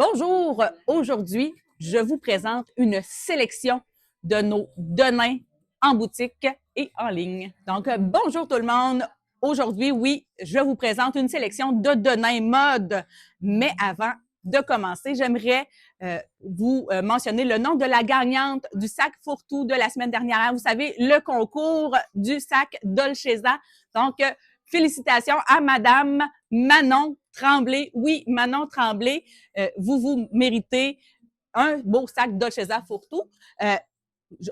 Bonjour, aujourd'hui, je vous présente une sélection de nos Denains en boutique et en ligne. Donc, bonjour tout le monde. Aujourd'hui, oui, je vous présente une sélection de Denains mode. Mais avant de commencer, j'aimerais vous mentionner le nom de la gagnante du sac fourre-tout de la semaine dernière. Vous savez, le concours du sac Dolcezza. Donc, félicitations à Madame Manon Tremblay. Oui, Manon Tremblay, vous méritez un beau sac Dolcezza fourre-tout.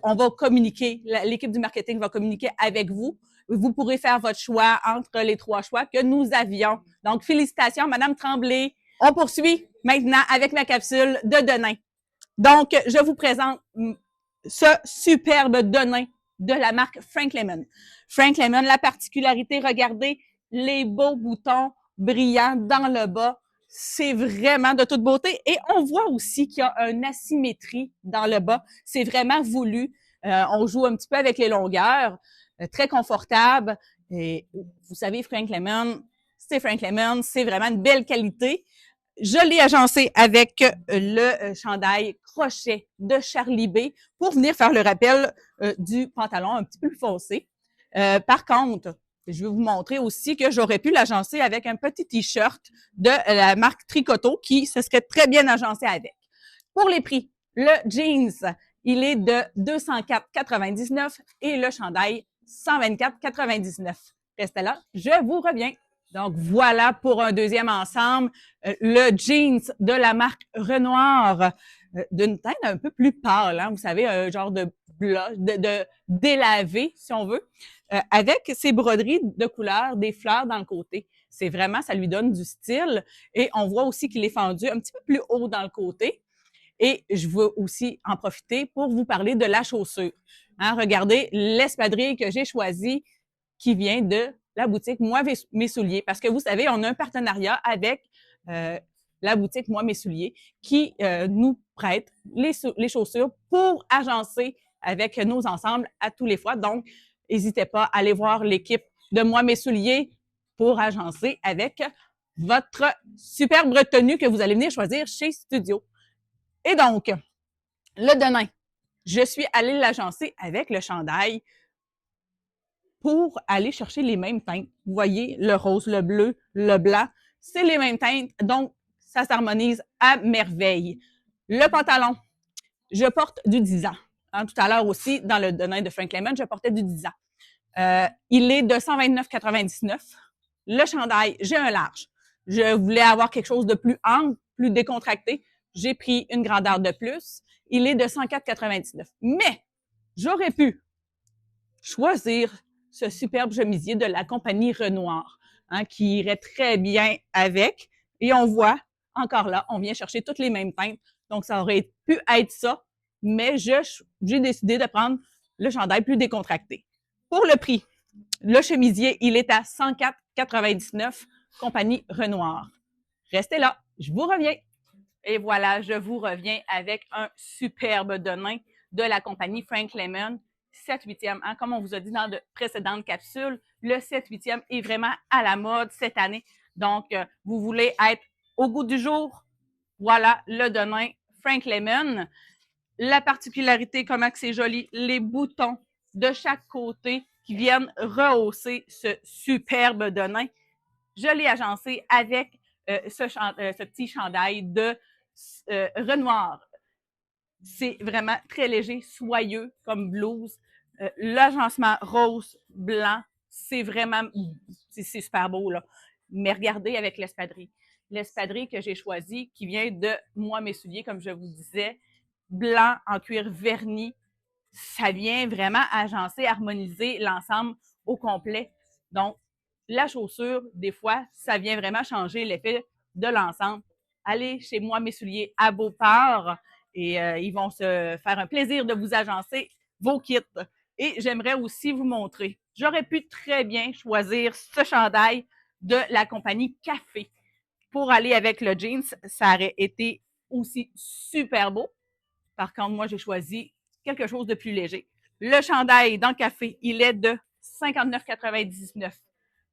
On va communiquer, l'équipe du marketing va communiquer avec vous. Vous pourrez faire votre choix entre les trois choix que nous avions. Donc, félicitations, Madame Tremblay. On poursuit maintenant avec ma capsule de Denain. Donc, je vous présente ce superbe Denain de la marque Frank Lemon. Frank Lemon, la particularité, regardez les beaux boutons brillants dans le bas. C'est vraiment de toute beauté. Et on voit aussi qu'il y a une asymétrie dans le bas. C'est vraiment voulu. On joue un petit peu avec les longueurs. Très confortable. Et vous savez, Frank Lemon, c'est Frank Lemon. C'est vraiment une belle qualité. Je l'ai agencé avec le chandail crochet de Charlie B pour venir faire le rappel du pantalon un petit peu plus foncé. Par contre, je vais vous montrer aussi que j'aurais pu l'agencer avec un petit t-shirt de la marque Tricoto qui se serait très bien agencé avec. Pour les prix, le jeans, il est de 204,99 et le chandail 124,99. Restez là, je vous reviens. Donc, voilà pour un deuxième ensemble, le jeans de la marque Renoir, d'une teinte un peu plus pâle, hein, vous savez, un genre de blush, de délavé, si on veut, avec ses broderies de couleur, des fleurs dans le côté. C'est vraiment, ça lui donne du style. Et on voit aussi qu'il est fendu un petit peu plus haut dans le côté. Et je veux aussi en profiter pour vous parler de la chaussure. Hein, regardez l'espadrille que j'ai choisi qui vient de la boutique Moi Mes Souliers. Parce que vous savez, on a un partenariat avec la boutique Moi Mes Souliers qui nous prête les chaussures pour agencer avec nos ensembles à tous les fois. Donc, n'hésitez pas à aller voir l'équipe de Moi Mes Souliers pour agencer avec votre superbe tenue que vous allez venir choisir chez Studio. Et donc, le Denain, je suis allée l'agencer avec le chandail pour aller chercher les mêmes teintes. Vous voyez, le rose, le bleu, le blanc, c'est les mêmes teintes, donc ça s'harmonise à merveille. Le pantalon, je porte du 10 ans. Hein, tout à l'heure aussi, dans le Denain de Frank Lemon, je portais du 10 ans. Il est de 129,99. Le chandail, j'ai un large. Je voulais avoir quelque chose de plus ample, plus décontracté. J'ai pris une grandeur de plus. Il est de 104,99. Mais j'aurais pu choisir ce superbe chemisier de la compagnie Renoir, hein, qui irait très bien avec. Et on voit, encore là, on vient chercher toutes les mêmes teintes. Donc, ça aurait pu être ça, mais j'ai décidé de prendre le chandail plus décontracté. Pour le prix, le chemisier, il est à 104,99, compagnie Renoir. Restez là, je vous reviens. Et voilà, je vous reviens avec un superbe Denain de la compagnie Frank Lemon. 7/8e, hein, comme on vous a dit dans de précédentes capsules, le 7/8e est vraiment à la mode cette année. Donc, vous voulez être au goût du jour? Voilà le Denain Frank Lemon. La particularité, comment que c'est joli, les boutons de chaque côté qui viennent rehausser ce superbe Denain. Je l'ai agencé avec ce petit chandail de Renoir. C'est vraiment très léger, soyeux comme blouse. L'agencement rose, blanc, c'est vraiment, c'est super beau, là. Mais regardez avec l'espadrille. L'espadrille que j'ai choisi, qui vient de Moi Mes Souliers, comme je vous disais, blanc en cuir verni, ça vient vraiment agencer, harmoniser l'ensemble au complet. Donc, la chaussure, des fois, ça vient vraiment changer l'effet de l'ensemble. Allez chez Moi Mes Souliers à Beauport et ils vont se faire un plaisir de vous agencer vos kits. Et j'aimerais aussi vous montrer. J'aurais pu très bien choisir ce chandail de la compagnie Café pour aller avec le jeans. Ça aurait été aussi super beau. Par contre, moi, j'ai choisi quelque chose de plus léger. Le chandail dans le café, il est de 59,99.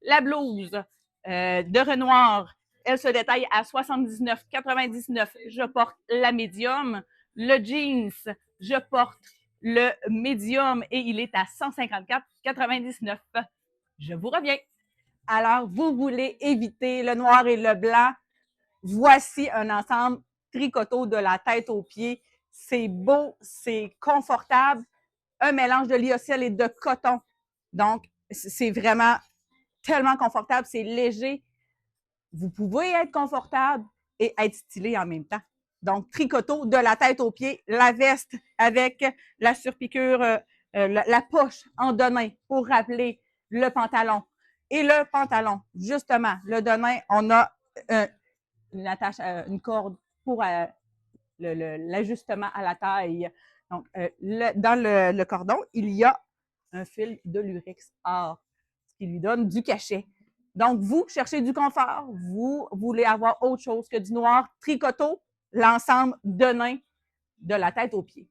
La blouse de Renoir elle se détaille à 79,99. Je porte la médium. Le jeans, je porte le médium et il est à 154,99. Je vous reviens. Alors, vous voulez éviter le noir et le blanc. Voici un ensemble tricoto de la tête aux pieds. C'est beau, c'est confortable. Un mélange de lyocell et de coton. Donc, c'est vraiment tellement confortable, c'est léger. Vous pouvez être confortable et être stylé en même temps. Donc, tricoto de la tête aux pieds, la veste avec la surpiqûre, la poche en denain pour rappeler le pantalon. Et le pantalon, justement, le denain, on a une attache, une corde pour l'ajustement à la taille. Donc, dans le cordon, il y a un fil de lurex or, ce qui lui donne du cachet. Donc, vous cherchez du confort, vous voulez avoir autre chose que du noir, tricoto, l'ensemble denain de la tête aux pieds.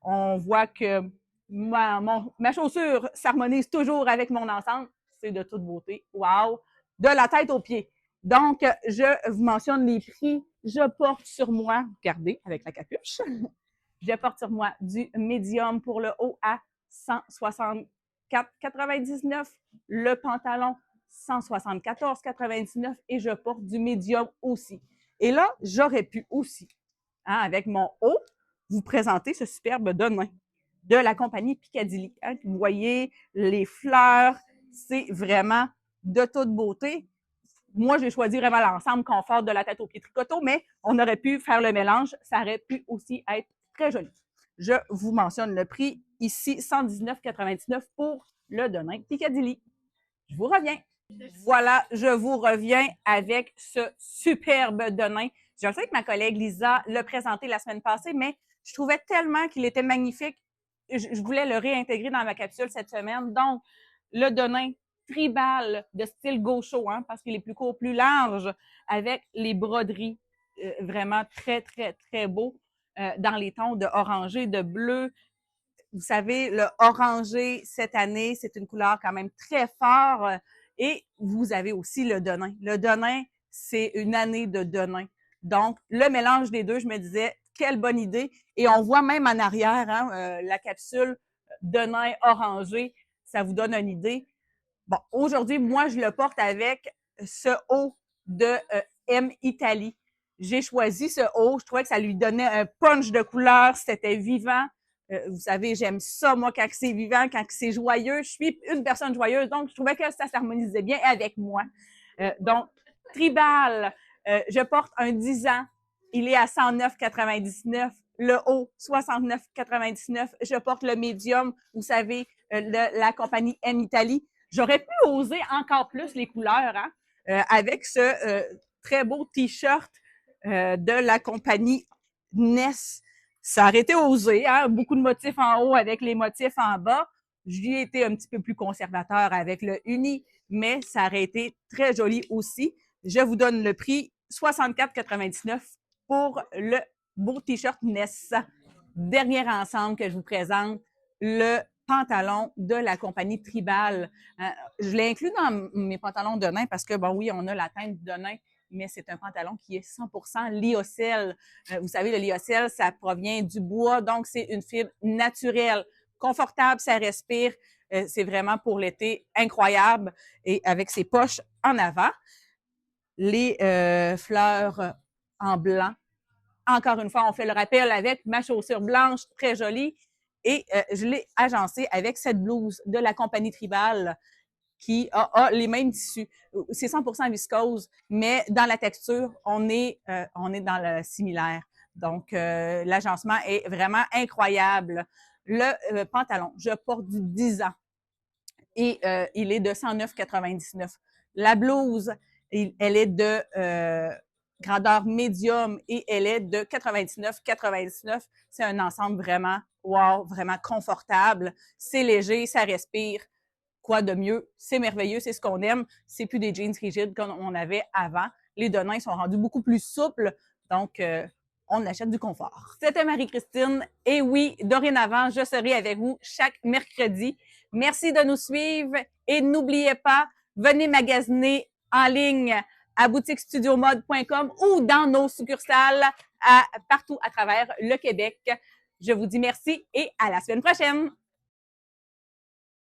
On voit que ma chaussure s'harmonise toujours avec mon ensemble. C'est de toute beauté. Wow! De la tête aux pieds. Donc, je vous mentionne les prix. Je porte sur moi, regardez, avec la capuche, je porte sur moi du médium pour le haut à 164,99. Le pantalon, 174,99. Et je porte du médium aussi. Et là, j'aurais pu aussi, hein, avec mon haut, vous présenter ce superbe denain de la compagnie Piccadilly. Hein. Vous voyez les fleurs, c'est vraiment de toute beauté. Moi, j'ai choisi vraiment l'ensemble confort de la tête aux pieds tricoto, mais on aurait pu faire le mélange. Ça aurait pu aussi être très joli. Je vous mentionne le prix ici, 119,99 pour le denain Piccadilly. Je vous reviens. Voilà, je vous reviens avec ce superbe denain. Je sais que ma collègue Lisa l'a présenté la semaine passée, mais je trouvais tellement qu'il était magnifique. Je voulais le réintégrer dans ma capsule cette semaine. Donc, le denain tribal de style gaucho, hein, parce qu'il est plus court, plus large, avec les broderies vraiment très, très, très beaux dans les tons de orangé, de bleu. Vous savez, le orangé, cette année, c'est une couleur quand même très forte. Et vous avez aussi le denain. Le denain, c'est une année de denain. Donc, le mélange des deux, je me disais, quelle bonne idée. Et on voit même en arrière, hein, la capsule denain orangé, ça vous donne une idée. Bon, aujourd'hui, moi, je le porte avec ce haut de M Italie. J'ai choisi ce haut. Je trouvais que ça lui donnait un punch de couleur. C'était vivant. Vous savez, j'aime ça, moi, quand c'est vivant, quand c'est joyeux. Je suis une personne joyeuse, donc je trouvais que ça s'harmonisait bien avec moi. Donc, tribal, je porte un 10 ans. Il est à 109,99. Le haut, 69,99. Je porte le médium, vous savez, la compagnie M Italie. J'aurais pu oser encore plus les couleurs, hein, avec ce très beau T-shirt de la compagnie Ness. Ça aurait été osé, hein, beaucoup de motifs en haut avec les motifs en bas. J'y ai été un petit peu plus conservateur avec le uni, mais ça aurait été très joli aussi. Je vous donne le prix, 64,99 pour le beau T-shirt Ness. Dernier ensemble que je vous présente, le pantalon de la compagnie Tribal. Je l'ai inclus dans mes pantalons de nain parce que, bon, oui, on a la teinte de nain, mais c'est un pantalon qui est 100% lyocell. Vous savez, le lyocell, ça provient du bois, donc c'est une fibre naturelle, confortable, ça respire. C'est vraiment pour l'été incroyable et avec ses poches en avant. Les fleurs en blanc. Encore une fois, on fait le rappel avec ma chaussure blanche, très jolie. Et je l'ai agencée avec cette blouse de la compagnie Tribal qui a les mêmes tissus. C'est 100% viscose, mais dans la texture, on est dans le similaire. Donc, l'agencement est vraiment incroyable. Le pantalon, je porte du 10 ans et il est de 109,99. La blouse, elle est de grandeur médium et elle est de 99,99. C'est un ensemble vraiment, wow, vraiment confortable. C'est léger, ça respire. Quoi de mieux? C'est merveilleux, c'est ce qu'on aime. C'est plus des jeans rigides comme on avait avant. Les denins sont rendus beaucoup plus souples, donc on achète du confort. C'était Marie-Christine et oui, dorénavant, je serai avec vous chaque mercredi. Merci de nous suivre et n'oubliez pas, venez magasiner en ligne à boutiquestudiomode.com ou dans nos succursales partout à travers le Québec. Je vous dis merci et à la semaine prochaine.